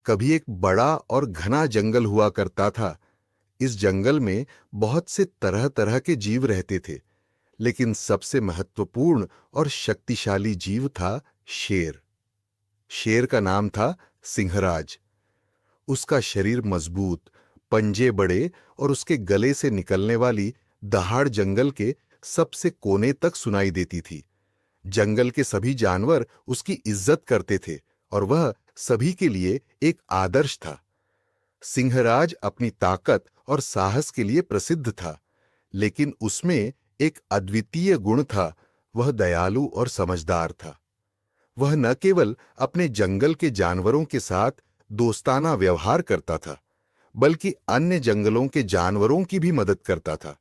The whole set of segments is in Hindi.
कभी एक बड़ा और घना जंगल हुआ करता था। इस जंगल में बहुत से तरह तरह के जीव रहते थे, लेकिन सबसे महत्वपूर्ण और शक्तिशाली जीव था शेर। शेर का नाम था सिंहराज। उसका शरीर मजबूत, पंजे बड़े और उसके गले से निकलने वाली दहाड़ जंगल के सबसे कोने तक सुनाई देती थी। जंगल के सभी जानवर उसकी इज्जत करते थे और वह सभी के लिए एक आदर्श था। सिंहराज अपनी ताकत और साहस के लिए प्रसिद्ध था, लेकिन उसमें एक अद्वितीय गुण था। वह दयालु और समझदार था। वह न केवल अपने जंगल के जानवरों के साथ दोस्ताना व्यवहार करता था, बल्कि अन्य जंगलों के जानवरों की भी मदद करता था।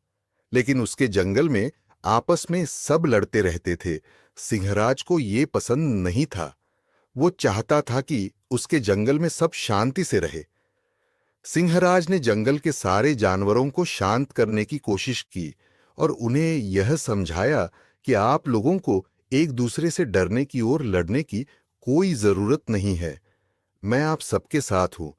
लेकिन उसके जंगल में आपस में सब लड़ते रहते थे। सिंहराज को ये पसंद नहीं था। वो चाहता था कि उसके जंगल में सब शांति से रहे। सिंहराज ने जंगल के सारे जानवरों को शांत करने की कोशिश की और उन्हें यह समझाया कि आप लोगों को एक दूसरे से डरने की ओर लड़ने की कोई जरूरत नहीं है। मैं आप सबके साथ हूं।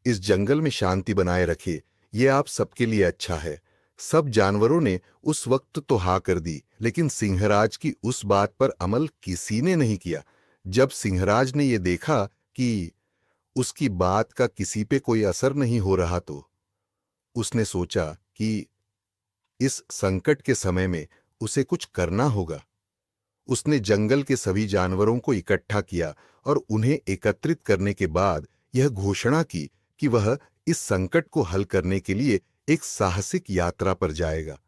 इस जंगल में शांति बनाए रखे, ये आप सबके लिए अच्छा है। सब जानवरों ने उस वक्त तो हाँ कर दी, लेकिन सिंहराज की उस बात पर अमल किसी ने नहीं किया। जब सिंहराज ने यह देखा कि उसकी बात का किसी पे कोई असर नहीं हो रहा, तो उसने सोचा कि इस संकट के समय में उसे कुछ करना होगा। उसने जंगल के सभी जानवरों को इकट्ठा किया और उन्हें एकत्रित करने के बाद यह घोषणा की कि वह इस संकट को हल करने के लिए एक साहसिक यात्रा पर जाएगा।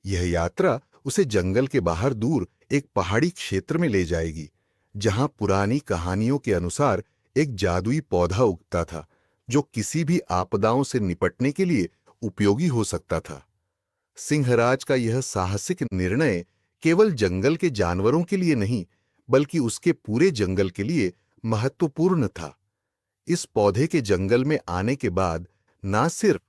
यह यात्रा उसे जंगल के बाहर दूर एक पहाड़ी क्षेत्र में ले जाएगी, जहां पुरानी कहानियों के अनुसार एक जादुई पौधा उगता था, जो किसी भी आपदाओं से निपटने के लिए उपयोगी हो सकता था। सिंहराज का यह साहसिक निर्णय केवल जंगल के जानवरों के लिए नहीं, बल्कि उसके पूरे जंगल के लिए महत्वपूर्ण था। इस पौधे के जंगल में आने के बाद ना सिर्फ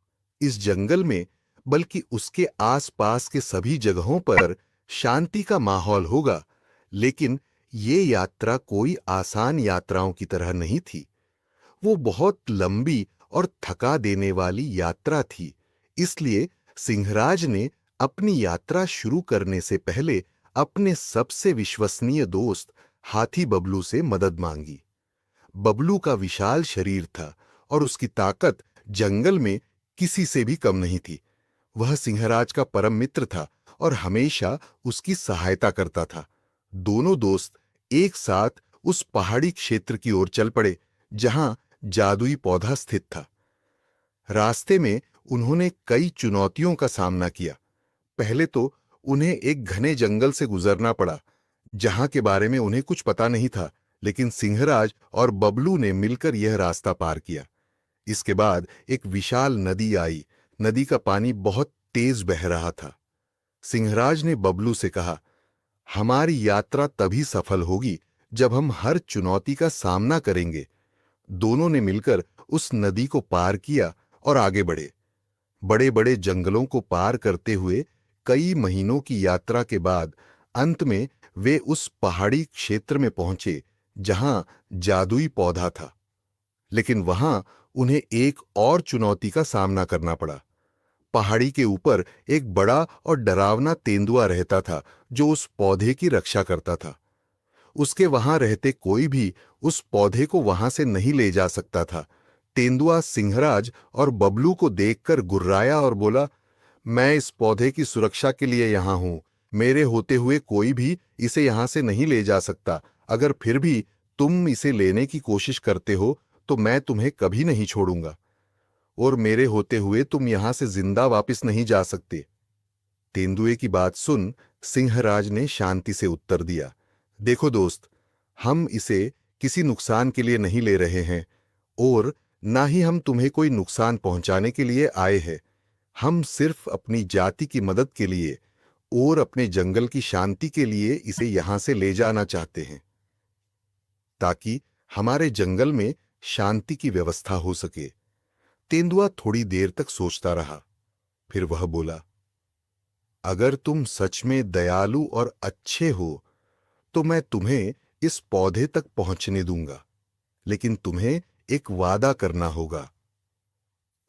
इस जंगल में, बल्कि उसके आसपास के सभी जगहों पर शांति का माहौल होगा। लेकिन ये यात्रा कोई आसान यात्राओं की तरह नहीं थी। वो बहुत लंबी और थका देने वाली यात्रा थी। इसलिए सिंहराज ने अपनी यात्रा शुरू करने से पहले अपने सबसे विश्वसनीय दोस्त हाथी बबलू से मदद मांगी। बबलू का विशाल शरीर था और उसकी ताकत जंगल में किसी से भी कम नहीं थी। वह सिंहराज का परम मित्र था और हमेशा उसकी सहायता करता था। दोनों दोस्त एक साथ उस पहाड़ी क्षेत्र की ओर चल पड़े, जहां जादुई पौधा स्थित था। रास्ते में उन्होंने कई चुनौतियों का सामना किया। पहले तो उन्हें एक घने जंगल से गुजरना पड़ा, जहां के बारे में उन्हें कुछ पता नहीं था, लेकिन सिंहराज और बबलू ने मिलकर यह रास्ता पार किया। इसके बाद एक विशाल नदी आई। नदी का पानी बहुत तेज बह रहा था। सिंहराज ने बबलू से कहा, हमारी यात्रा तभी सफल होगी जब हम हर चुनौती का सामना करेंगे। दोनों ने मिलकर उस नदी को पार किया और आगे बढ़े। बड़े बड़े जंगलों को पार करते हुए कई महीनों की यात्रा के बाद अंत में वे उस पहाड़ी क्षेत्र में पहुंचे, जहां जादुई पौधा था। लेकिन वहां उन्हें एक और चुनौती का सामना करना पड़ा। पहाड़ी के ऊपर एक बड़ा और डरावना तेंदुआ रहता था, जो उस पौधे की रक्षा करता था। उसके वहां रहते कोई भी उस पौधे को वहां से नहीं ले जा सकता था। तेंदुआ सिंहराज और बबलू को देखकर गुर्राया और बोला, मैं इस पौधे की सुरक्षा के लिए यहां हूं। मेरे होते हुए कोई भी इसे यहां से नहीं ले जा सकता। अगर फिर भी तुम इसे लेने की कोशिश करते हो, तो मैं तुम्हें कभी नहीं छोड़ूंगा, और मेरे होते हुए तुम यहां से जिंदा वापस नहीं जा सकते। तेंदुए की बात सुन सिंहराज ने शांति से उत्तर दिया, देखो दोस्त, हम इसे किसी नुकसान के लिए नहीं ले रहे हैं, और ना ही हम तुम्हें कोई नुकसान पहुंचाने के लिए आए हैं। हम सिर्फ अपनी जाति की मदद के लिए और अपने जंगल की शांति के लिए इसे यहां से ले जाना चाहते हैं, ताकि हमारे जंगल में शांति की व्यवस्था हो सके। तेंदुआ थोड़ी देर तक सोचता रहा। फिर वह बोला, अगर तुम सच में दयालु और अच्छे हो, तो मैं तुम्हें इस पौधे तक पहुंचने दूंगा, लेकिन तुम्हें एक वादा करना होगा।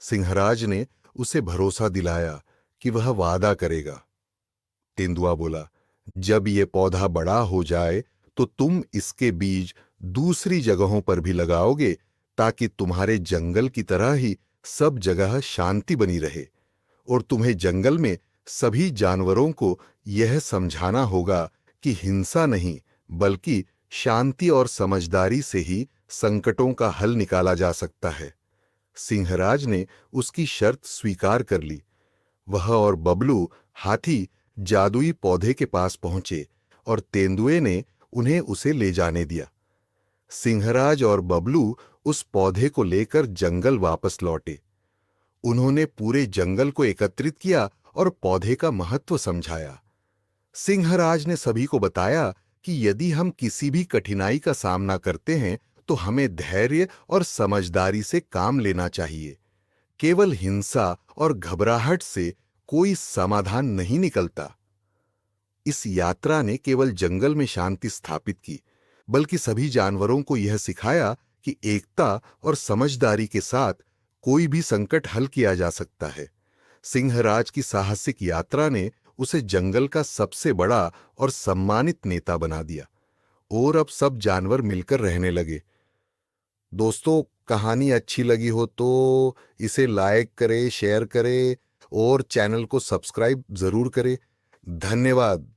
सिंहराज ने उसे भरोसा दिलाया कि वह वादा करेगा। तेंदुआ बोला, जब ये पौधा बड़ा हो जाए तो तुम इसके बीज दूसरी जगहों पर भी लगाओगे, ताकि तुम्हारे जंगल की तरह ही सब जगह शांति बनी रहे। और तुम्हें जंगल में सभी जानवरों को यह समझाना होगा कि हिंसा नहीं, बल्कि शांति और समझदारी से ही संकटों का हल निकाला जा सकता है। सिंहराज ने उसकी शर्त स्वीकार कर ली। वह और बबलू हाथी जादुई पौधे के पास पहुंचे और तेंदुए ने उन्हें उसे ले जाने दिया। सिंहराज और बबलू उस पौधे को लेकर जंगल वापस लौटे। उन्होंने पूरे जंगल को एकत्रित किया और पौधे का महत्व समझाया। सिंहराज ने सभी को बताया कि यदि हम किसी भी कठिनाई का सामना करते हैं तो हमें धैर्य और समझदारी से काम लेना चाहिए। केवल हिंसा और घबराहट से कोई समाधान नहीं निकलता। इस यात्रा ने केवल जंगल में शांति स्थापित की, बल्कि सभी जानवरों को यह सिखाया कि एकता और समझदारी के साथ कोई भी संकट हल किया जा सकता है। सिंहराज की साहसिक यात्रा ने उसे जंगल का सबसे बड़ा और सम्मानित नेता बना दिया, और अब सब जानवर मिलकर रहने लगे। दोस्तों, कहानी अच्छी लगी हो तो इसे लाइक करें, शेयर करें और चैनल को सब्सक्राइब जरूर करें। धन्यवाद।